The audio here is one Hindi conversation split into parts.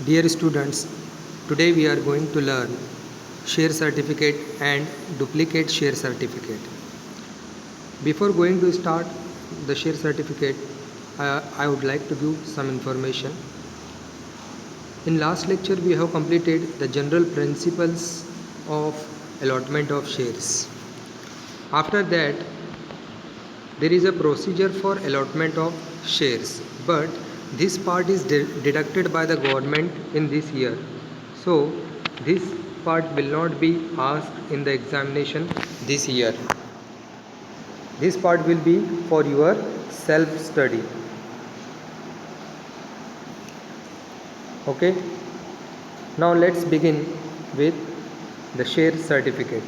Dear students, today we are going to learn share certificate and duplicate share certificate. Before going to start the share certificate, I would like to give some information. In last lecture, we have completed the general principles of allotment of shares. After that, there is a procedure for allotment of shares, but this part is deducted by the government in this year. So this part will not be asked in the examination this year. This part will be for your self study. Okay, now let's begin with the share certificate.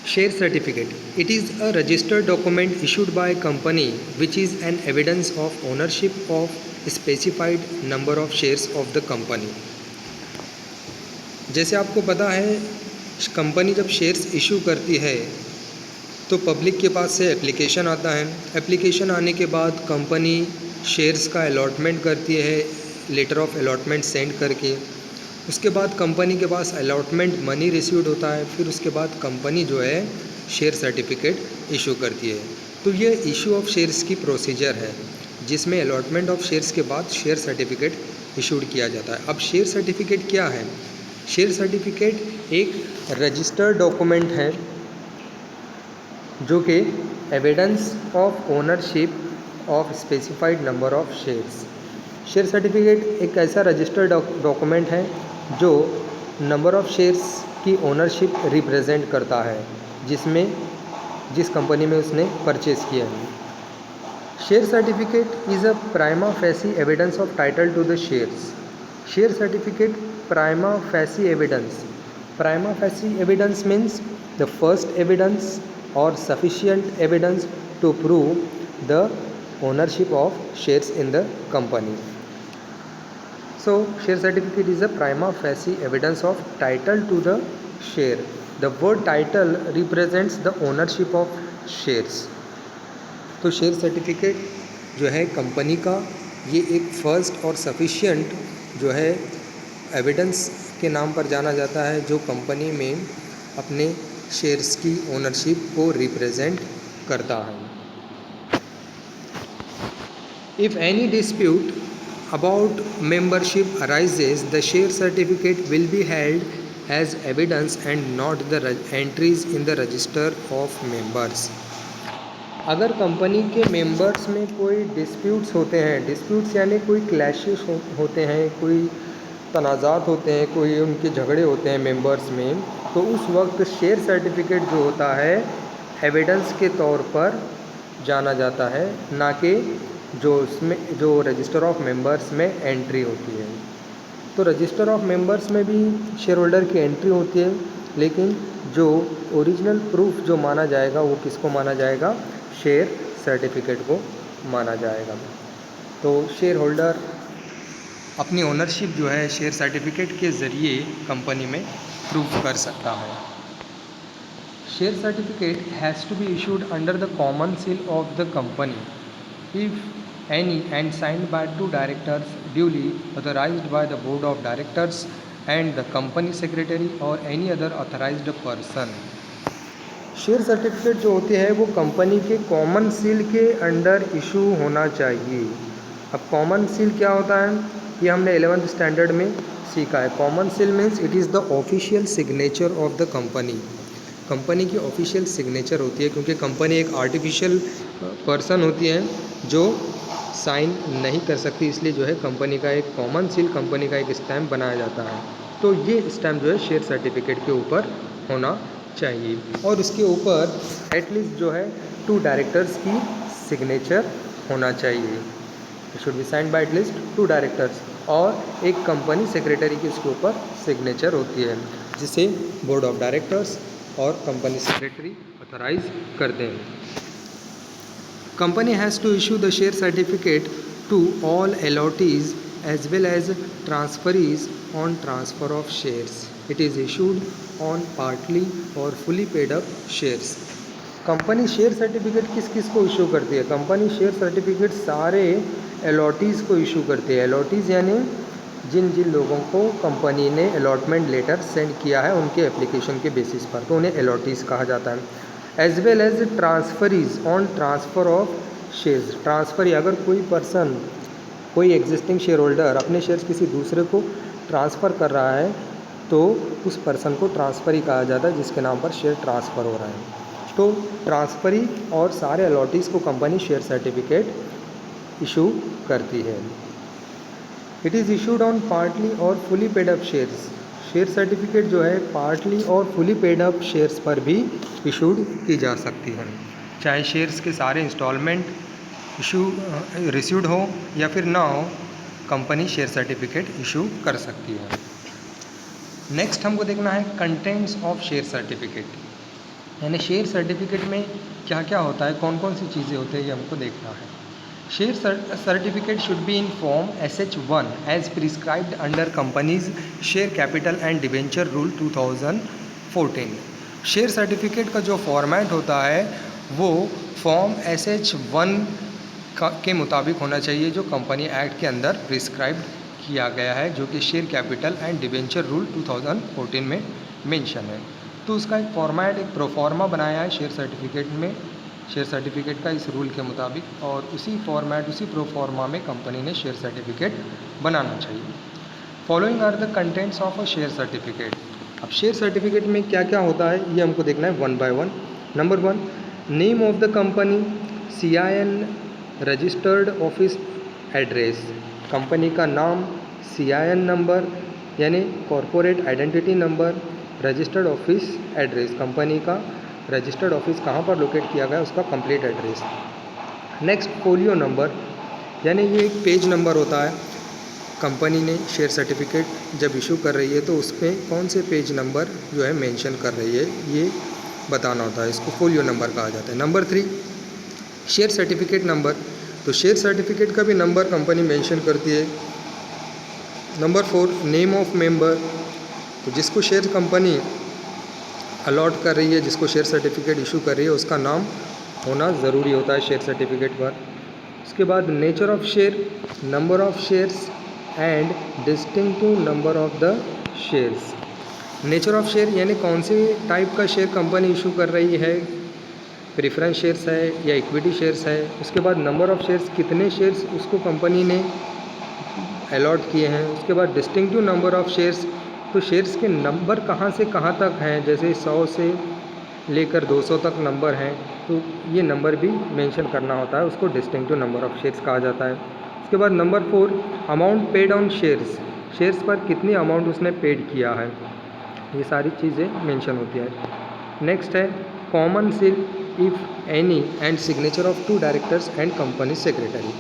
Share certificate. It is a registered document issued by a company which is an evidence of ownership of a specified number of shares of the company. जैसे आपको पता है, कंपनी जब शेयर्स इशू करती है तो पब्लिक के पास से एप्लीकेशन आता है। एप्लीकेशन आने के बाद कंपनी शेयर्स का अलॉटमेंट करती है, लेटर ऑफ अलॉटमेंट सेंड करके। उसके बाद कंपनी के पास अलॉटमेंट मनी रिसीव्ड होता है, फिर उसके बाद कंपनी जो है शेयर सर्टिफिकेट इशू करती है। तो ये इशू ऑफ शेयर्स की प्रोसीजर है जिसमें अलॉटमेंट ऑफ शेयर्स के बाद शेयर सर्टिफिकेट इशूड किया जाता है। अब शेयर सर्टिफिकेट क्या है? शेयर सर्टिफिकेट एक रजिस्टर्ड डॉक्यूमेंट है जो कि evidence of ownership of specified number of shares. Share certificate एक ऐसा रजिस्टर्ड डॉक्यूमेंट है जो नंबर ऑफ शेयर्स की ओनरशिप रिप्रेजेंट करता है जिस कंपनी में उसने परचेज़ किया है। Share certificate is a prima facie evidence of title to the shares. Share certificate prima facie evidence. Prima facie evidence means the first evidence or sufficient evidence to prove the ownership of shares in the company. So share certificate is a prima facie evidence of title to the share. The word title represents the ownership of shares. तो शेयर सर्टिफिकेट जो है कंपनी का, ये एक फर्स्ट और सफिशिएंट जो है एविडेंस के नाम पर जाना जाता है जो कंपनी में अपने शेयर्स की ओनरशिप को रिप्रेजेंट करता है। If any dispute about membership arises, the share certificate will be held as evidence and not the entries in the register of members. अगर कंपनी के मेंबर्स में कोई डिस्प्यूट्स होते हैं, डिस्प्यूट्स यानी कोई क्लैशेस होते हैं, कोई तनाज़ात होते हैं, कोई उनके झगड़े होते हैं मेंबर्स में, तो उस वक्त शेयर सर्टिफिकेट जो होता है एविडेंस के तौर पर जाना जाता है, ना कि जो रजिस्टर ऑफ मेंबर्स में एंट्री होती है। तो रजिस्टर ऑफ मेंबर्स में भी शेयर होल्डर की एंट्री होती है, लेकिन जो ओरिजिनल प्रूफ जो माना जाएगा वो किसको माना जाएगा? शेयर सर्टिफिकेट को माना जाएगा। तो शेयर होल्डर अपनी ओनरशिप जो है शेयर सर्टिफिकेट के ज़रिए कंपनी में प्रूव कर सकता है। Share certificate has to be issued under the common seal of the company if any and signed by 2 directors duly authorised by the board of directors and the company secretary और any other authorised person. Share certificate जो होती है वो कंपनी के कॉमन सील के अंडर इशू होना चाहिए। अब कॉमन सील क्या होता है ये हमने 11th स्टैंडर्ड में सीखा है। Common seal means it is the official signature of the company. Company की ऑफिशियल सिग्नेचर होती है, क्योंकि कंपनी एक आर्टिफिशियल पर्सन होती है जो साइन नहीं कर सकती, इसलिए जो है कंपनी का एक कॉमन सील, कंपनी का एक स्टैम्प बनाया जाता है। तो ये स्टैम्प जो है शेयर सर्टिफिकेट के ऊपर होना चाहिए और उसके ऊपर एटलीस्ट जो है 2 डायरेक्टर्स की सिग्नेचर होना चाहिए। It should be signed by at least 2 directors और एक कंपनी सेक्रेटरी की उसके ऊपर सिग्नेचर होती है जिसे बोर्ड ऑफ डायरेक्टर्स और कंपनी सेक्रेटरी ऑथराइज करते हैं। Company has to issue the share certificate to all allottees as well as transferees on transfer of shares. It is issued on partly और fully paid up shares. Company share certificate किस किस को इशू करती है? कंपनी शेयर सर्टिफिकेट सारे अलॉटीज़ को इशू करती है। अलॉटीज़ यानी जिन जिन लोगों को कंपनी ने अलॉटमेंट लेटर सेंड किया है उनके एप्लीकेशन के बेसिस पर, तो उन्हें अलॉटीज़ कहा जाता है। As well as transferees on transfer of shares. Transferee, अगर कोई पर्सन, कोई एग्जिस्टिंग शेयर होल्डर अपने शेयर्स किसी दूसरे को ट्रांसफ़र कर रहा है तो उस पर्सन को ट्रांसफरी कहा जाता है जिसके नाम पर शेयर ट्रांसफ़र हो रहा है। तो ट्रांसफरी और सारे अलॉटीज़ को कंपनी शेयर सर्टिफिकेट इशू करती है। It is issued on partly और fully paid up shares. Share certificate जो है पार्टली और फुली पेड अप शेयर्स पर भी इशूड की जा सकती है, चाहे शेयर्स के सारे इंस्टॉलमेंट रिसीव्ड हो या फिर ना हो, कंपनी शेयर सर्टिफिकेट इशू कर सकती है। नेक्स्ट हमको देखना है कंटेंट्स ऑफ शेयर सर्टिफिकेट, यानी शेयर सर्टिफिकेट में क्या क्या होता है, कौन कौन सी चीज़ें होती हैं, ये हमको देखना है। Share certificate should be in form SH1 as prescribed under companies share capital and debenture rule 2014। Share certificate का जो फॉर्मेट होता है वो फॉर्म SH1 के मुताबिक होना चाहिए जो कंपनी एक्ट के अंदर प्रिस्क्राइब्ड किया गया है, जो कि share capital and debenture rule 2014 में मेंशन है। तो उसका एक फॉर्मेट, एक प्रोफॉर्मा बनाया है शेयर सर्टिफिकेट में, शेयर सर्टिफिकेट का इस रूल के मुताबिक, और उसी फॉर्मेट, उसी प्रोफॉर्मा में कंपनी ने शेयर सर्टिफिकेट बनाना चाहिए। Following are the contents of a share certificate. अब शेयर सर्टिफिकेट में क्या क्या होता है ये हमको देखना है one by one. Number 1, name of the company, CIN registered office address, company का नाम, CIN नंबर यानी corporate identity number, registered office address, company का रजिस्टर्ड ऑफिस कहाँ पर लोकेट किया गया उसका complete address. Next, folio number, यानी ये एक पेज नंबर होता है। कंपनी ने शेयर सर्टिफिकेट जब इशू कर रही है तो उस पर कौन से पेज नंबर जो है मेंशन कर रही है ये बताना होता है, इसको फोलियो नंबर कहा जाता है। नंबर 3, शेयर सर्टिफिकेट नंबर, तो शेयर सर्टिफिकेट का भी नंबर कंपनी मेंशन करती है। नंबर 4, नेम ऑफ मेंबर, तो जिसको शेयर कंपनी अलॉट कर रही है, जिसको शेयर सर्टिफिकेट इशू कर रही है उसका नाम होना ज़रूरी होता है शेयर सर्टिफिकेट पर। उसके बाद nature of share, number of shares and distinctive number of the shares. Nature of share यानी कौन से टाइप का शेयर कंपनी इशू कर रही है, प्रेफरेंस शेयर्स है या इक्विटी शेयर्स है। उसके बाद नंबर ऑफ शेयर्स, कितने शेयर्स उसको कंपनी ने अलॉट किए हैं। उसके बाद डिस्टिंक्टिव नंबर ऑफ शेयर्स, तो शेयर्स के नंबर कहाँ से कहाँ तक हैं, जैसे 100 से लेकर 200 तक नंबर हैं, तो ये नंबर भी मेंशन करना होता है, उसको डिस्टिंक्टिव नंबर ऑफ शेयर्स कहा जाता है। उसके बाद number 4, amount paid on shares, shares पर कितनी अमाउंट उसने पेड किया है, ये सारी चीज़ें मेंशन होती है। नेक्स्ट है common seal if any and signature of 2 directors and company secretary.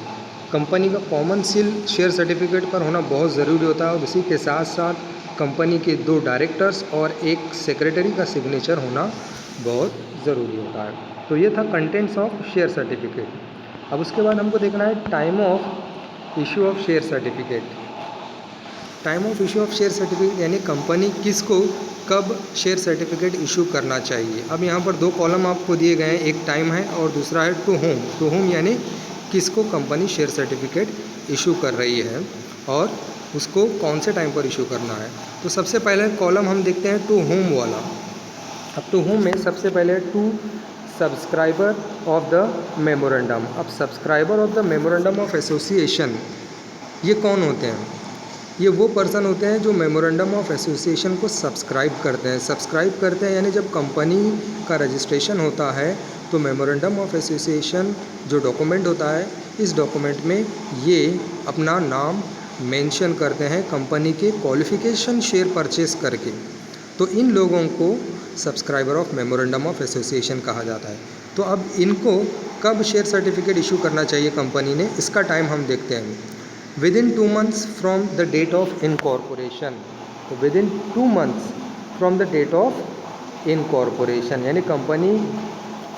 Company का कॉमन सील शेयर सर्टिफिकेट पर होना बहुत ज़रूरी होता है और उसी के साथ साथ कंपनी के 2 डायरेक्टर्स और एक सेक्रेटरी का सिग्नेचर होना बहुत ज़रूरी होता है। तो ये था कंटेंट्स ऑफ शेयर सर्टिफिकेट। अब उसके बाद हमको देखना है time of issue of share certificate. Time of issue of share certificate यानी कंपनी किसको कब शेयर सर्टिफिकेट इशू करना चाहिए। अब यहाँ पर 2 कॉलम आपको दिए गए हैं, एक टाइम है और दूसरा है टू होम। टू होम यानी किसको कंपनी शेयर सर्टिफिकेट इशू कर रही है और उसको कौन से टाइम पर इशू करना है। तो सबसे पहले कॉलम हम देखते हैं टू होम वाला। अब टू होम में सबसे पहले to subscriber of the memorandum. अब subscriber of the memorandum of association ये कौन होते हैं, ये वो पर्सन होते हैं जो मेमोरेंडम ऑफ एसोसिएशन को सब्सक्राइब करते हैं। सब्सक्राइब करते हैं यानी जब कंपनी का रजिस्ट्रेशन होता है तो मेमोरेंडम ऑफ एसोसिएशन जो डॉक्यूमेंट होता है, इस डॉक्यूमेंट में ये अपना नाम मेंशन करते हैं कंपनी के क्वालिफिकेशन शेयर परचेस करके। तो इन लोगों को subscriber of memorandum of association कहा जाता है। तो अब इनको कब शेयर सर्टिफिकेट इशू करना चाहिए कंपनी ने, इसका टाइम हम देखते हैं। Within 2 months from the date of incorporation. तो within 2 months from the date of incorporation यानी कंपनी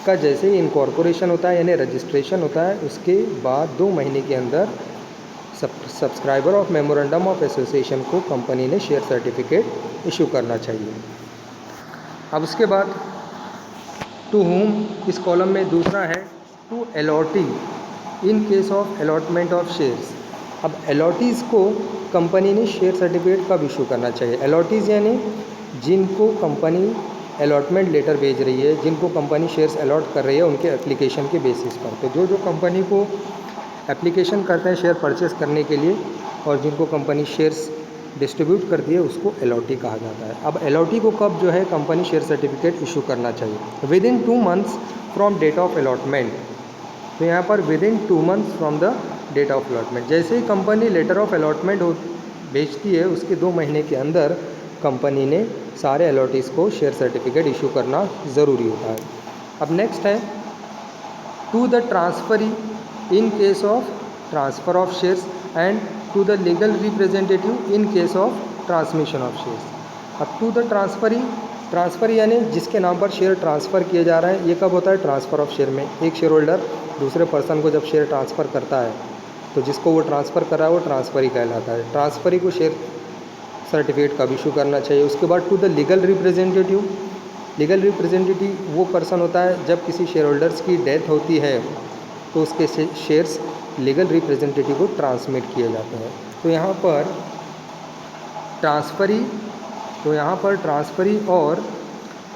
का जैसे ही इनकॉर्पोरेशन होता है यानी रजिस्ट्रेशन होता है उसके बाद 2 महीने के अंदर subscriber of memorandum of association को कंपनी ने शेयर सर्टिफिकेट इशू करना चाहिए। अब उसके बाद टू होम, इस कॉलम में दूसरा है to allottee. In case of allotment of shares. अब अलॉटीज़ को कंपनी ने शेयर सर्टिफिकेट कब इशू करना चाहिए? अलॉटीज़ यानी जिनको कंपनी अलॉटमेंट लेटर भेज रही है, जिनको कंपनी शेयर्स अलॉट कर रही है उनके एप्लीकेशन के बेसिस पर। तो जो कंपनी को एप्लीकेशन करते हैं शेयर परचेस करने के लिए और जिनको कंपनी शेयर्स डिस्ट्रीब्यूट करती है उसको अलॉटी कहा जाता है। अब अलॉटी को कब जो है कंपनी शेयर सर्टिफिकेट इशू करना चाहिए? Within 2 months from date of allotment. तो यहाँ पर within 2 months from the date of allotment. जैसे ही कंपनी लेटर ऑफ अलॉटमेंट भेजती है उसके 2 महीने के अंदर कंपनी ने सारे अलॉटीज़ को शेयर सर्टिफिकेट इशू करना ज़रूरी होता है। अब नेक्स्ट है to the transferee in case of transfer of shares and to the legal representative in case of transmission of shares। अब टू द ट्रांसफरी यानी जिसके नाम पर शेयर ट्रांसफ़र किया जा रहा है। ये कब होता है? ट्रांसफ़र ऑफ शेयर में एक शेयर होल्डर दूसरे पर्सन को जब शेयर ट्रांसफ़र करता है तो जिसको वो ट्रांसफ़र कर रहा है वो ट्रांसफरी कहलाता है। ट्रांसफरी को शेयर सर्टिफिकेट कब इशू करना चाहिए? उसके बाद टू द लीगल रिप्रेजेंटेटिव वो पर्सन होता है जब किसी शेयर होल्डर्स की डेथ होती है तो उसके शेयर्स लीगल रिप्रेजेंटेटिव को ट्रांसमिट किए जाते हैं। तो यहाँ पर ट्रांसफरी और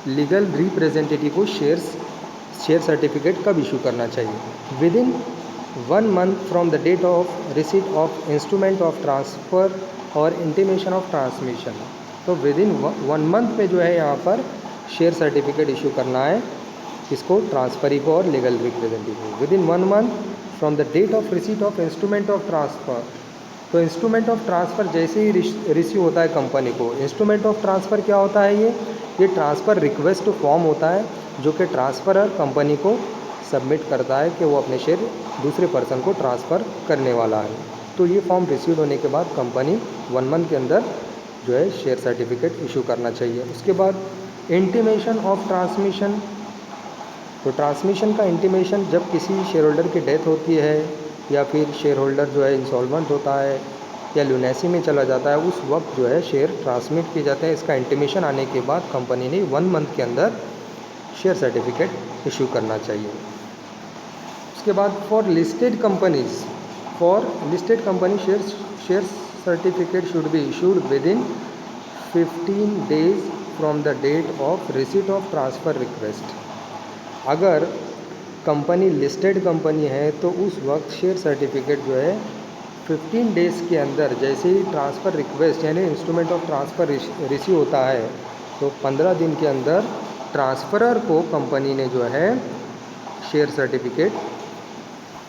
लीगल रिप्रेजेंटेटिव को शेयर सर्टिफिकेट कब इशू करना चाहिए? Within 1 month from the date of receipt of instrument of transfer और इंटीमेशन ऑफ ट्रांसमिशन। तो विद इन 1 मंथ में जो है यहाँ पर शेयर सर्टिफिकेट इशू करना है इसको, ट्रांसफरी को और लीगल रिप्रेजेंटेटिव को। Within 1 month from the date of receipt of instrument of transfer. तो इंस्ट्रूमेंट ऑफ ट्रांसफ़र जैसे ही रिसीव होता है कंपनी को, इंस्ट्रूमेंट ऑफ ट्रांसफ़र क्या होता है? ये ट्रांसफ़र रिक्वेस्ट फॉर्म होता है जो कि ट्रांसफ़रर कंपनी को सबमिट करता है कि वो अपने शेयर दूसरे पर्सन को ट्रांसफ़र करने वाला है। तो ये फॉर्म रिसीव होने के बाद कंपनी 1 मंथ के अंदर जो है शेयर सर्टिफिकेट इशू करना चाहिए। उसके बाद इंटीमेशन ऑफ ट्रांसमिशन। तो ट्रांसमिशन का इंटीमेशन जब किसी शेयर होल्डर की डेथ होती है या फिर शेयर होल्डर जो है इंसॉल्वेंट होता है या लुनेसी में चला जाता है उस वक्त जो है शेयर ट्रांसमिट किए जाते हैं। इसका इंटीमेशन आने के बाद कंपनी ने 1 मंथ के अंदर शेयर सर्टिफिकेट इशू करना चाहिए। उसके बाद for listed company share certificate should be issued within 15 days from the date of receipt of transfer request. अगर कंपनी लिस्टेड कंपनी है तो उस वक्त शेयर सर्टिफिकेट जो है 15 डेज़ के अंदर, जैसे ही ट्रांसफ़र रिक्वेस्ट यानी इंस्ट्रूमेंट ऑफ ट्रांसफ़र रिसीव होता है तो 15 दिन के अंदर ट्रांसफ़रर को कंपनी ने जो है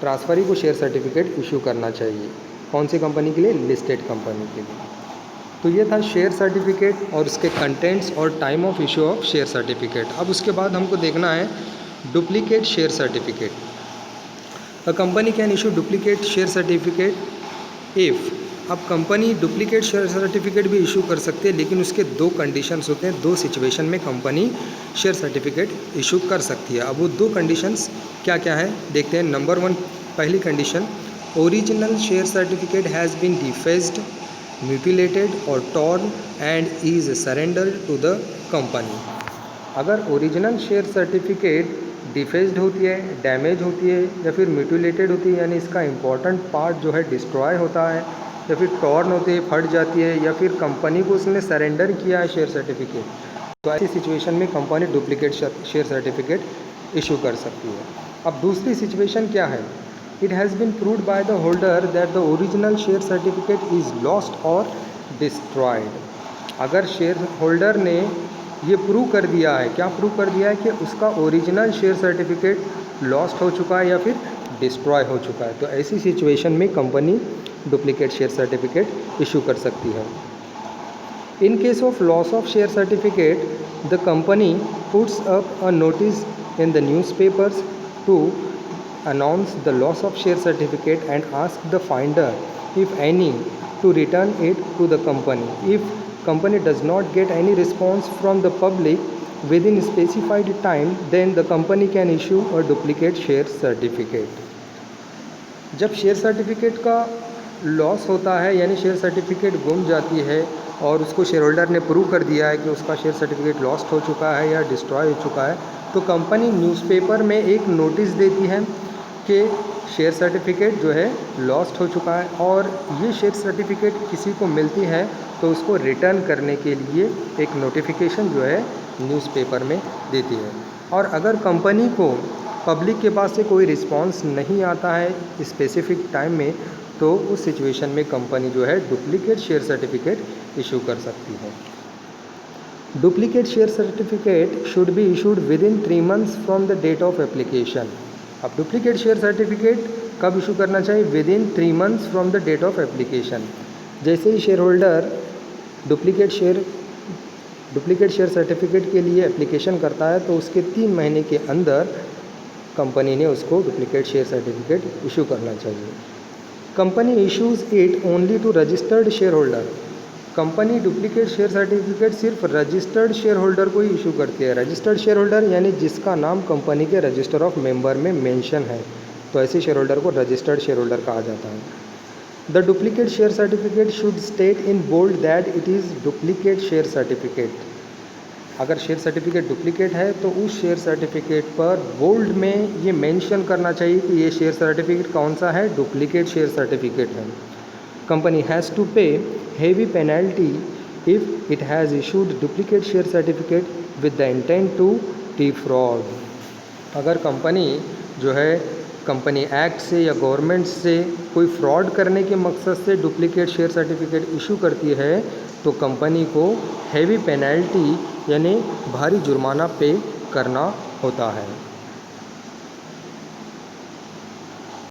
ट्रांसफरी को शेयर सर्टिफिकेट इशू करना चाहिए। कौन सी कंपनी के लिए? लिस्टेड कंपनी के लिए। तो ये था शेयर सर्टिफिकेट और उसके कंटेंट्स और time of issue of share certificate. अब उसके बाद हमको देखना है duplicate share certificate. A company can issue duplicate share certificate if. अब कंपनी डुप्लीकेट शेयर सर्टिफिकेट भी इशू कर सकती है लेकिन उसके 2 कंडीशंस होते हैं। 2 सिचुएशन में कंपनी शेयर सर्टिफिकेट इशू कर सकती है। अब वो 2 कंडीशंस क्या क्या है देखते हैं। नंबर 1, पहली condition, original share certificate has been defaced, mutilated और torn and is surrender to the company. अगर ओरिजिनल शेयर सर्टिफिकेट डिफेस्ड होती है, डैमेज होती है या फिर म्यूटिलेटेड होती है यानी इसका इम्पॉर्टेंट पार्ट जो है डिस्ट्रॉय होता है या फिर टॉर्न होती है, फट जाती है या फिर कंपनी को उसने सरेंडर किया है शेयर सर्टिफिकेट, तो ऐसी सिचुएशन में company duplicate share certificate issue कर सकती है। अब दूसरी सिचुएशन क्या है? It has been proved by the holder that the original share certificate is lost और डिस्ट्रॉयड। अगर शेयर होल्डर ने ये प्रूव कर दिया है, क्या प्रूव कर दिया है कि उसका ओरिजिनल शेयर सर्टिफिकेट लॉस्ट हो चुका है या फिर डिस्ट्रॉय हो चुका है, तो ऐसी सिचुएशन में company duplicate share certificate issue कर सकती है। In case of loss of share certificate, the company puts up a notice in the newspapers to announce the loss of share certificate and ask the finder, if any, to return it to the company. If company does not get any response from the public within specified time, then the company can issue a duplicate share certificate. जब शेयर सर्टिफिकेट का लॉस होता है यानी शेयर सर्टिफिकेट गुम जाती है और उसको शेयर होल्डर ने प्रूव कर दिया है कि उसका शेयर सर्टिफिकेट लॉस्ट हो चुका है या डिस्ट्रॉय हो चुका है, तो कंपनी न्यूज़पेपर में एक नोटिस देती है कि शेयर सर्टिफिकेट जो है लॉस्ट हो चुका है और ये शेयर सर्टिफिकेट किसी को मिलती है तो उसको रिटर्न करने के लिए एक नोटिफिकेशन जो है न्यूज़पेपर में देती है। और अगर कंपनी को पब्लिक के पास से कोई रिस्पांस नहीं आता है स्पेसिफिक टाइम में, तो उस सिचुएशन में कंपनी जो है डुप्लीकेट शेयर सर्टिफिकेट इशू कर सकती है। Duplicate share certificate should be issued within 3 months from the date of application. अब डुप्लीकेट शेयर सर्टिफिकेट कब इशू करना चाहिए? Within 3 months from the date of application. जैसे ही shareholder duplicate share certificate के लिए एप्लीकेशन करता है तो उसके 3 महीने के अंदर कंपनी ने उसको डुप्लीकेट शेयर सर्टिफिकेट इशू करना चाहिए। Company issues it only to registered share holder. Company duplicate share certificate सिर्फ रजिस्टर्ड शेयर होल्डर को ही इशू करती है। रजिस्टर्ड शेयर होल्डर यानी जिसका नाम कंपनी के रजिस्टर ऑफ मेंबर में मेंशन है, तो ऐसे शेयर होल्डर को रजिस्टर्ड शेयर होल्डर कहा जाता है। The duplicate share certificate should state in bold that it is duplicate share certificate. अगर शेयर सर्टिफिकेट डुप्लीकेट है तो उस शेयर सर्टिफिकेट पर बोल्ड में ये मेंशन करना चाहिए कि ये शेयर सर्टिफिकेट कौन सा है, डुप्लीकेट शेयर सर्टिफिकेट है। Company has to pay heavy penalty if it has issued duplicate share certificate with the intent to defraud. अगर कंपनी जो है कंपनी एक्ट से या गवर्नमेंट से कोई फ्रॉड करने के मकसद से डुप्लीकेट शेयर सर्टिफिकेट इशू करती है तो कंपनी को हेवी पेनल्टी यानी भारी जुर्माना पे करना होता है।